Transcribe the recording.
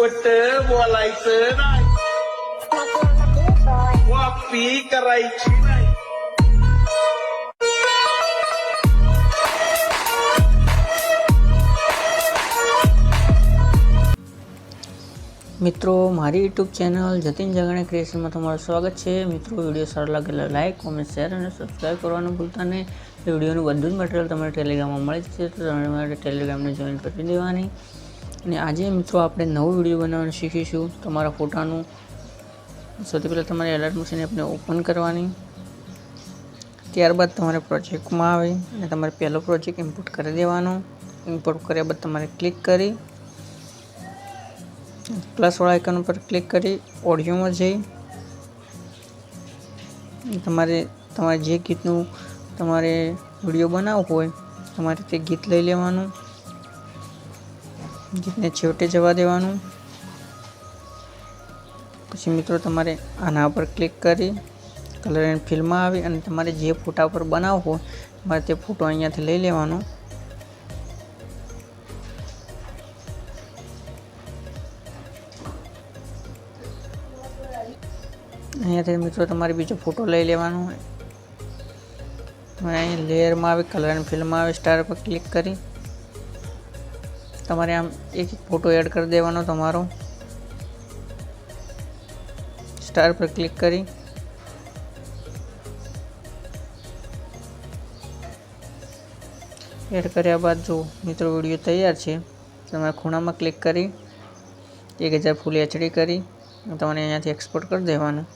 खोट बोलायचं नाही, कॉपी करायची नाही. મિત્રો મારી યુટ્યુબ ચેનલ જતીન જગાણી ક્રિએશનમાં તમારું સ્વાગત છે. મિત્રો વિડીયો સારો લાગેલા લાઇક કોમેન્ટ શેર અને સબસ્ક્રાઈબ કરવાનું ભૂલતા નહીં. એ વિડીયોનું બધું જ મટીરિયલ તમારે ટેલિગ્રામમાં મળી જશે, તો તમારે ટેલિગ્રામને જોઈન કરી દેવાની. અને આજે મિત્રો આપણે નવો વિડીયો બનાવવાનું શીખીશું. તમારા ફોટાનું સૌથી પહેલાં તમારે એલર્ટ મશીન એપને ઓપન કરવાની, ત્યારબાદ તમારે પ્રોજેક્ટમાં આવી અને તમારે પહેલો પ્રોજેક્ટ ઇમ્પોર્ટ કરી દેવાનો. ઇમ્પોર્ટ કર્યા બાદ તમારે ક્લિક કરી પ્લસવાળા આઇકન ઉપર ક્લિક કરી ઓડિયોમાં જઈ તમારે જે ગીતનું તમારે વિડીયો બનાવવું હોય તમારે તે ગીત લઈ લેવાનું, ગીતને છેવટે જવા દેવાનું. પછી મિત્રો તમારે આના પર ક્લિક કરી કલર એન્ડ ફિલમાં આવી અને તમારે જે ફોટા પર બનાવવો હોય તમારે તે ફોટો અહીંયાથી લઈ લેવાનો. અહીંયાથી મિત્રો તમારે બીજો ફોટો લઈ લેવાનો. તમારે અહીં લેયરમાં આવી કલર એન્ડ ફિલ્મમાં આવી સ્ટાર પર ક્લિક કરી તમારે આમ એક ફોટો એડ કરી દેવાનો. તમારો સ્ટાર પર ક્લિક કરી એડ કર્યા બાદ જો મિત્રો વિડીયો તૈયાર છે. તમારે ખૂણામાં ક્લિક કરી 1000 ફૂલ HD કરી તમારે અહીંયાથી એક્સપોર્ટ કરી દેવાનું.